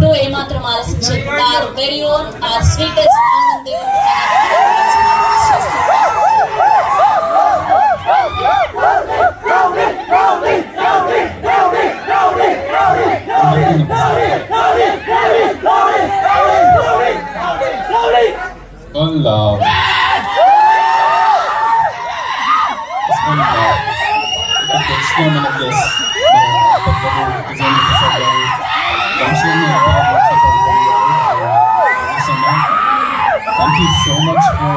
ఇప్పుడు ఏమాత్రం ఆలోచించకుండా very own sweetest Thank you so much for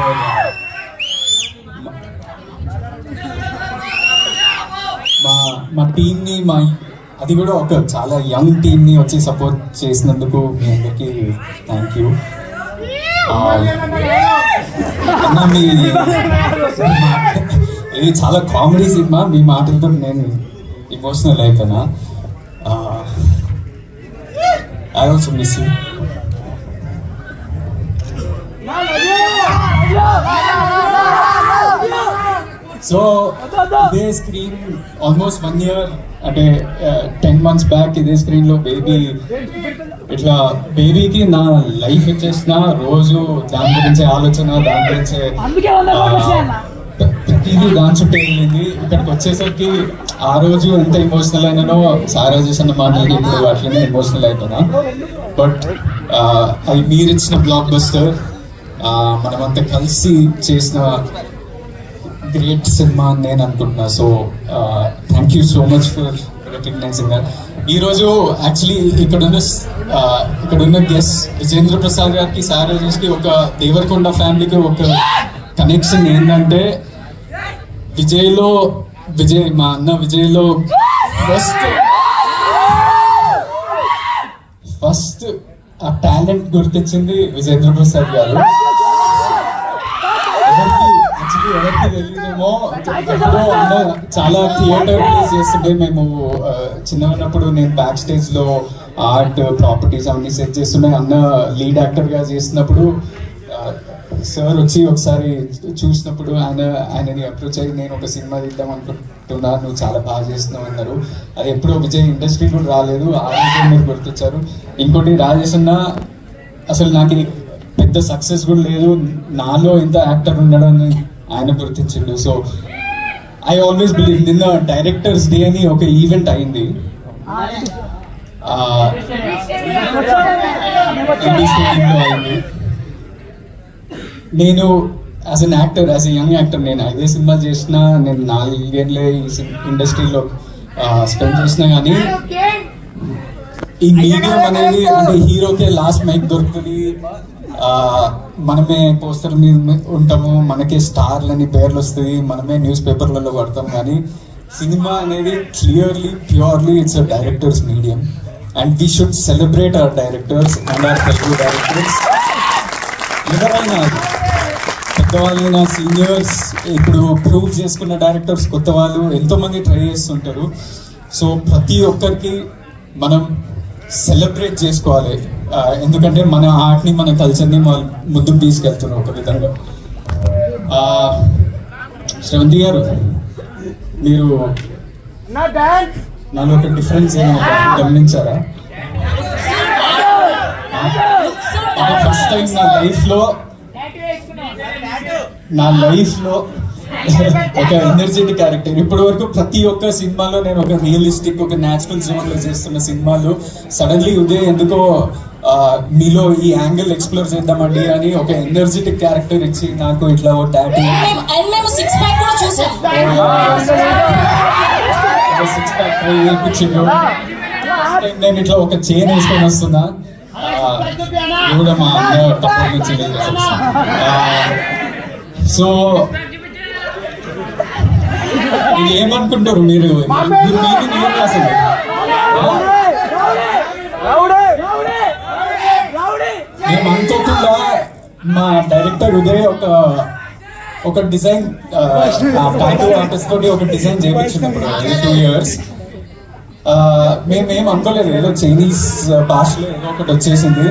మా టీమ్ని అది కూడా ఒక చాలా యంగ్ టీమ్ని వచ్చి సపోర్ట్ చేసినందుకు మీ అందరికీ థ్యాంక్ యూ. అన్న ఇది చాలా కామెడీ సినిమా, మీ మాటలతో నేను ఎమోషనల్ అయిపోయినా. I also miss you. So ఇదే స్క్రీన్ ఆల్మోస్ట్ 1 year అంటే 10 months బ్యాక్ ఇదే స్క్రీన్లో బేబీ ఇట్లా బేబీకి నా లైఫ్ ఇచ్చేసిన రోజు దాని గురించి ఆలోచన, దాని గురించే ప్రతిదీ దాని చుట్టూ వెళ్ళింది. ఇక్కడికి వచ్చేసరికి ఆ రోజు ఎంత ఎమోషనల్ అయినానో సారా చేసిన మాటలకి ఇప్పుడు అట్లనే ఎమోషనల్ అయిపోయినా. బట్ అది మీరు ఇచ్చిన బ్లాక్ బస్టర్, మనమంతా కలిసి చేసిన గ్రేట్ సినిమా అని నేను అనుకుంటున్నా. So thank you so much for recognising that. ఈరోజు యాక్చువల్లీ ఇక్కడున్న గెస్ట్ విజేంద్ర ప్రసాద్ గారికి, సారాజెస్కి, ఒక దేవరకొండ ఫ్యామిలీకి ఒక కనెక్షన్ ఏంటంటే మా అన్న విజయ్లో ఫస్ట్ ఆ టాలెంట్ గుర్తించింది విజేంద్ర ప్రసాద్ గారు. ఎవరికి తెలియదేమో, చాలా థియేటర్ ప్లేస్ చేస్తుంటే మేము చిన్నగా ఉన్నప్పుడు నేను బ్యాక్ స్టేజ్లో ఆర్ట్ ప్రాపర్టీస్ అవన్నీ సెట్ చేస్తుండే. అన్న లీడ్ యాక్టర్గా చేసినప్పుడు సార్ వచ్చి ఒకసారి చూసినప్పుడు ఆయనని అప్రోచ్ అయ్యి నేను ఒక సినిమా తీద్దాం అనుకుంటున్నా, నువ్వు చాలా బాగా చేస్తున్నావు అన్నారు. అది ఎప్పుడో విజయ్ ఇండస్ట్రీ కూడా రాలేదు, ఆ రోజు మీరు గుర్తొచ్చారు. ఇంకోటి రాజేష్ అన్న అసలు నాకు పెద్ద సక్సెస్ కూడా లేదు, నాలో ఇంత యాక్టర్ ఉండడం ఆయన గుర్తించిండు. So I always believe. నిన్న డైరెక్టర్స్ డే అని ఒక ఈవెంట్ అయింది అయింది. నేను as an actor, as a young actor, నేను 5 సినిమాలు చేసినా, నేను 4 ఏళ్ళే ఈ ఇండస్ట్రీలో స్పెండ్ చేసినా, కానీ ఈ మీడియం అనేది అంటే హీరోకే లాస్ట్ మైక్ దొరుకుతుంది, మనమే పోస్టర్ మీద ఉంటాము, మనకే స్టార్లని పేర్లు వస్తుంది, మనమే న్యూస్ పేపర్లలో పడతాం. కానీ సినిమా అనేది clearly purely it's a directors medium and we should celebrate our directors and hour Telugu directors. ఎవరైనా పెద్దవాళ్ళైనా, సీనియర్స్, ఇప్పుడు ప్రూవ్ చేసుకున్న డైరెక్టర్స్, కొత్త వాళ్ళు ఎంతోమంది ట్రై చేస్తుంటారు. సో ప్రతి ఒక్కరికి మనం సెలబ్రేట్ చేసుకోవాలి, ఎందుకంటే మన ఆర్ట్ని, మన కల్చర్ని ముందుకు తీసుకెళ్తున్నాం ఒక విధంగా. శ్రవంతి గారు, మీరు నాలో ఒక డిఫరెన్స్ ఏమైనా గమనించారా? ఫస్ట్ టైం నా లైఫ్లో ఒక ఎనర్జెటిక్ క్యారెక్టర్. ఇప్పటి వరకు ప్రతి ఒక్క సినిమాలో నేను ఒక రియలిస్టిక్, ఒక న్యాచురల్ జోన్లో చేస్తున్న సినిమాలు సడన్లీ ఉదయం ఎందుకో మీలో ఈ యాంగిల్ ఎక్స్ప్లోర్ చేద్దామండి అని ఒక ఎనర్జెటిక్ క్యారెక్టర్ ఇచ్చి నాకు ఇట్లా ఓ టాటూ, సిక్స్ ప్యాక్ వేయించిండు. నేను ఇట్లా ఒక చైన్ వేసుకొని వస్తున్నా, కూడా మా అన్న తప్పటి నుంచి. సో ఇది ఏమనుకుంటారు మీరు? అసలు మేము అనుకోకుండా మా డైరెక్టర్ ఉదయ్ ఒక డిజైన్ టాటూ ఆర్టిస్ట్ తోటి ఒక డిజైన్ చేయించినప్పుడు 2 years మేమేం అనుకోలేదు, ఏదో చైనీస్ భాషలో ఏదో ఒకటి వచ్చేసింది.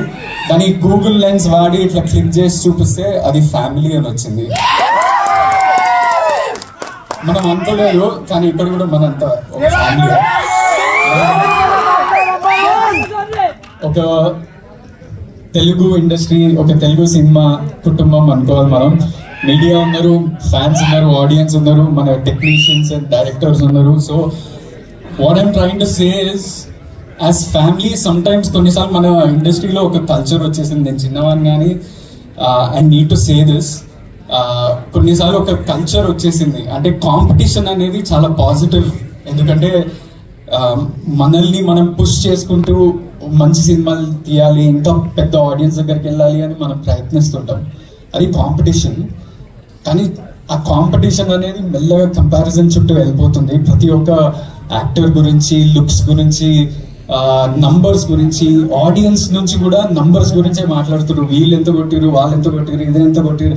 దాని గూగుల్ లెన్స్ వాడి ఇట్లా క్లిక్ చేసి చూపిస్తే అది ఫ్యామిలీ అని వచ్చింది. మనం అనుకోలేదు, కానీ ఇక్కడ కూడా మనంతా ఒక ఫ్యామిలీ. ఒక తెలుగు ఇండస్ట్రీ, ఒక తెలుగు సినిమా కుటుంబం అనుకోవాలి మనం. మీడియా ఉన్నారు, ఫ్యాన్స్ ఉన్నారు, ఆడియన్స్ ఉన్నారు, మన టెక్నీషియన్స్ అండ్ డైరెక్టర్స్ ఉన్నారు. So what I'm trying to say is as family sometimes కొన్నిసార్లు మన ఇండస్ట్రీలో ఒక కల్చర్ వచ్చేసింది. నేను చిన్నవాడిని కానీ I need to say this, కొన్నిసార్లు ఒక కల్చర్ వచ్చేసింది. అంటే కాంపిటీషన్ అనేది చాలా పాజిటివ్. ఎందుకంటే మనల్ని మనం పుష్ చేసుకుంటూ మంచి సినిమాలు తీయాలి, ఇంకా పెద్ద ఆడియన్స్ దగ్గరికి వెళ్ళాలి అని మనం ప్రయత్నిస్తుంటాం. అది కాంపిటీషన్. కానీ ఆ కాంపిటీషన్ అనేది మెల్లగా కంపారిజన్ చుట్టూ వెళ్ళిపోతుంది. ప్రతి ఒక్క యాక్టర్ గురించి, లుక్స్ గురించి, నంబర్స్ గురించి, ఆడియన్స్ నుంచి కూడా నంబర్స్ గురించే మాట్లాడుతున్నారు. వీళ్ళు ఎంత కొట్టిరు, వాళ్ళు ఎంత కొట్టిరు, ఇది ఎంత కొట్టిరు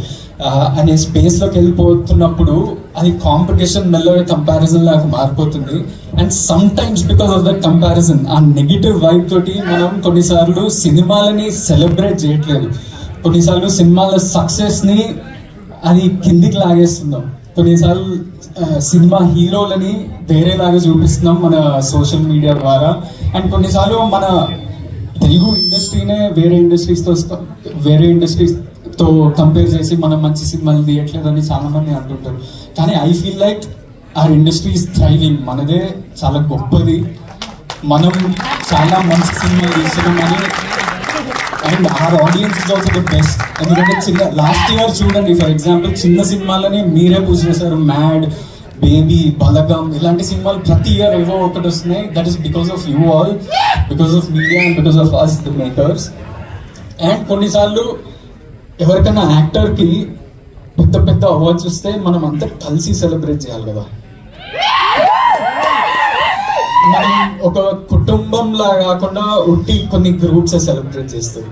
అనే స్పేస్లోకి వెళ్ళిపోతున్నప్పుడు అది కాంపిటీషన్ మెల్లగా కంపారిజన్ లాగా మారిపోతుంది. And some times because of that comparison, ఆ నెగిటివ్ వైబ్ తోటి మనం కొన్నిసార్లు సినిమాలని సెలబ్రేట్ చేయట్లేదు. కొన్నిసార్లు సినిమాల సక్సెస్ని అది కిందికి లాగేస్తున్నాం. కొన్నిసార్లు సినిమా హీరోలని వేరేలాగా చూపిస్తున్నాం మన సోషల్ మీడియా ద్వారా. అండ్ కొన్నిసార్లు మన తెలుగు ఇండస్ట్రీనే వేరే ఇండస్ట్రీస్తో కంపేర్ చేసి మనం మంచి సినిమాలు తీయట్లేదని చాలా మంది అంటుంటారు. కానీ I feel like our industry is thriving. మనదే చాలా గొప్పది, మనం చాలా మంచి సినిమాలు తీస్తున్నామని. And our audience is also the best. ఎందుకంటే లాస్ట్ ఇయర్ చూడండి, ఫర్ ఎగ్జాంపుల్ చిన్న సినిమాలని మీరే పూజ చేశారు. మ్యాడ్, బేబీ, బలగం ఇలాంటి సినిమాలు ప్రతి ఇయర్ ఏవో ఒకటి వస్తున్నాయి. That is because of you all, because of media and because of us the makers. And కొన్నిసార్లు ఎవరికైనా యాక్టర్కి పెద్ద పెద్ద అవార్డ్స్ వస్తే మనం అంతా కలిసి సెలబ్రేట్ చేయాలి కదా. మనం ఒక కుటుంబంలా కాకుండా ఉట్టి కొన్ని గ్రూప్స్ సెలబ్రేట్ చేస్తాయి.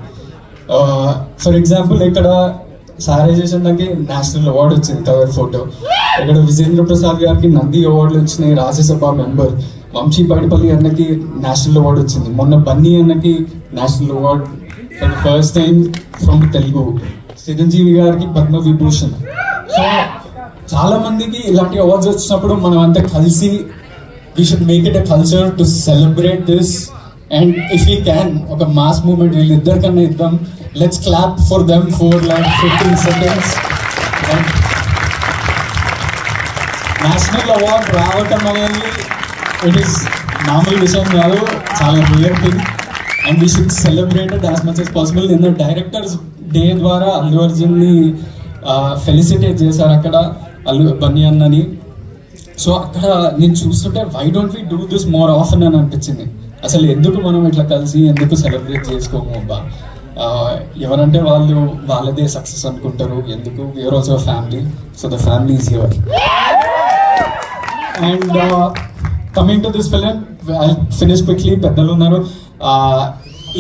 ఫర్ ఎగ్జాంపుల్ ఇక్కడ సారైజేషన్కి నేషనల్ అవార్డు వచ్చింది కవర్ ఫోటో. ఇక్కడ విజేంద్ర ప్రసాద్ గారికి నంది అవార్డులు వచ్చినాయి, రాజ్యసభ మెంబర్. వంశీ పైడిపల్లి అన్నకి నేషనల్ అవార్డు వచ్చింది. మొన్న బన్నీ అన్నకి national award for the first time from Telugu. Chiranjeevi గారికి పద్మ విభూషణ్. సో చాలా మందికి ఇలాంటి అవార్డ్స్ వచ్చినప్పుడు మనం అంతా కలిసి we should make it a culture to celebrate this. And if we can, oka mass movement వీళ్ళిద్దరికన్నా ఇద్దాం. Let's clap for them for like 15 seconds. And national award రావటం అనేది it is మామూలు విషయం కాదు, చాలా rare thing. And we should celebrate it as much as possible. నిన్న directors day ద్వారా అల్లు అర్జున్ని ఫెలిసిటేట్ చేశారు అక్కడ బన్నీ అన్నని. సో అక్కడ నేను చూస్తుంటే why don't we do this more often అని అనిపించింది. అసలు ఎందుకు మనం ఇట్లా కలిసి ఎందుకు సెలబ్రేట్ చేసుకోము అబ్బా. ఎవరంటే వాళ్ళదే సక్సెస్ అనుకుంటారు. ఎందుకు, we are also family. So the family is here. And coming to this film, I finish quickly. పెద్దలు ఉన్నారు.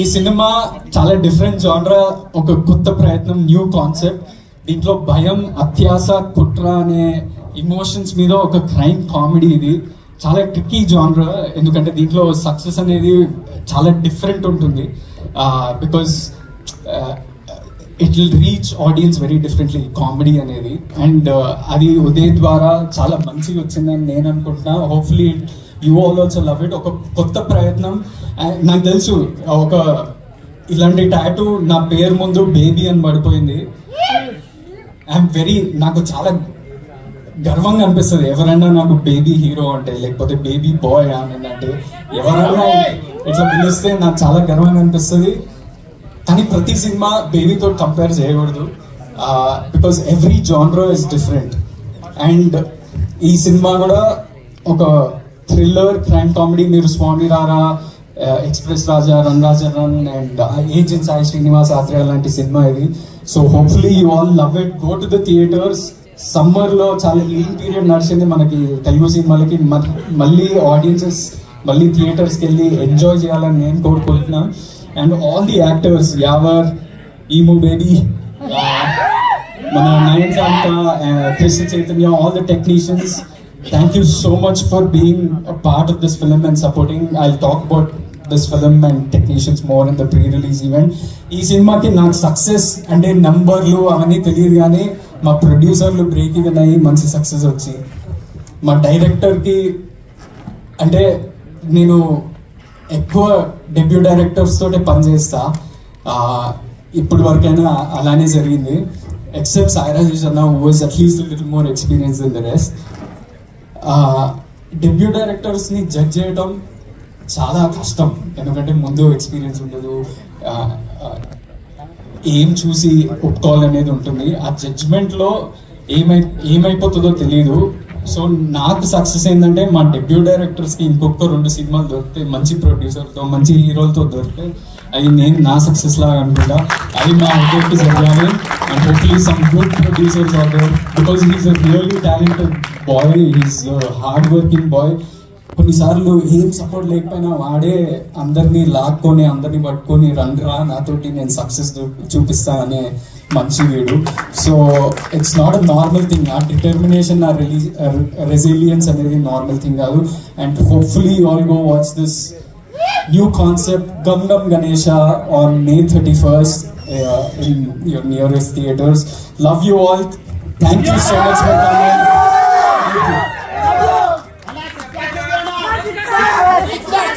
ఈ సినిమా చాలా డిఫరెంట్ జానరా, ఒక కొత్త ప్రయత్నం, న్యూ కాన్సెప్ట్. దీంట్లో భయం, అత్యాస, కుట్ర అనే ఇమోషన్స్ మీద ఒక క్రైమ్ కామెడీ. ఇది చాలా ట్రిక్కీ జానరా, ఎందుకంటే దీంట్లో సక్సెస్ అనేది చాలా డిఫరెంట్ ఉంటుంది. Because it will reach audience very differently, comedy అనేది. అండ్ అది ఉదయ్ ద్వారా చాలా మంచిగా వచ్చిందని నేను అనుకుంటున్నా. Hopefully you all also love it. ఒక కొత్త ప్రయత్నం. నాకు తెలుసు ఒక ఇలాంటి టాటూ నా పేరు ముందు బేబీ అని పడిపోయింది. నాకు చాలా గర్వంగా అనిపిస్తుంది ఎవరైనా నాకు బేబీ హీరో అంటే, లేకపోతే బేబీ బాయ్ అని అంటే, ఎవరైనా ఇట్లా పిలిస్తే నాకు చాలా గర్వంగా అనిపిస్తుంది. కానీ ప్రతి సినిమా బేబీతో కంపేర్ చేయకూడదు, because every genre is different. And ఈ సినిమా కూడా ఒక థ్రిల్లర్ క్రైమ్ కామెడీ. మీరు Swamy Rara, express Raja, run Raja run and agent Sai Srinivas Athreya లాంటి సినిమా ఇది. So hopefully you all love it. Go to the theatres. సమ్మర్లో చాలా లీన్ పీరియడ్ నడిచింది మనకి తెలుగు సినిమాలకి. మళ్ళీ ఆడియన్సెస్ మళ్ళీ థియేటర్స్కి వెళ్ళి ఎంజాయ్ చేయాలని నేను కోరుకుంటున్నా. అండ్ ఆల్ ది యాక్టర్స్, యావర్, ఈమూ బేబీ, మన Nayan Shanta, Krishna Chaitanya, all the technicians, thank you so much for being a part of this film and supporting. I talk about this film and technicians more in the pre release event. ఈ సినిమాకి నాకు success అంటే నంబర్లు అవన్నీ తెలియదు, కానీ మా ప్రొడ్యూసర్లు బ్రేక్ ఈవెన్ అయ్యి మంచి సక్సెస్ వచ్చి, మా డైరెక్టర్కి అంటే నేను ఎక్కువ డెబ్యూ డైరెక్టర్స్ తోటే పనిచేస్తా. ఇప్పటి వరకైనా అలానే జరిగింది. ఎక్సెప్ట్ సాయి రాజేష్ అన్న who was at least little more experience in the rest. Debut డైరెక్టర్స్ని జడ్జ్ చేయడం చాలా కష్టం, ఎందుకంటే ముందు ఎక్స్పీరియన్స్ ఉండదు, ఏం చూసి ఒప్పుకోవాలనేది ఉంటుంది. ఆ జడ్జ్మెంట్లో ఏమైపోతుందో తెలియదు. సో నాకు సక్సెస్ ఏంటంటే మా డెబ్యూ డైరెక్టర్స్కి ఇంకొక 2 సినిమాలు దొరికితే, మంచి ప్రొడ్యూసర్తో మంచి హీరోలతో దొరికితే అది నేను నా సక్సెస్ లాగా అనుకుంటా. అది మా ఉద్యోగి జరగాలి. And hopefully some good producers are there, because he's a really talented boy, he's hard working boy. కొన్నిసార్లు ఏం సపోర్ట్ లేకపోయినా వాడే అందరినీ లాక్కొని అందరినీ పట్టుకొని రండ్రా నాతోటి నేను సక్సెస్ చూపిస్తా అనే మంచి వీడు. So it's not a normal thing. ఆ డిటర్మినేషన్, ఆ రెసిలియన్స్ అనేది నార్మల్ థింగ్ కాదు. And hopefully you all go watch this new concept Gum Gum Ganesha on May 31st in your nearest theaters. Love you all. Thank you so much for coming.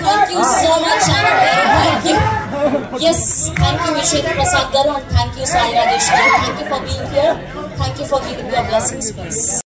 Thank you so much, Anand. Thank you. Yes, thank you Vishek Prasad Garu, and thank you Sai Rajesh Garu. Thank you for being here. Thank you for giving your blessings, please.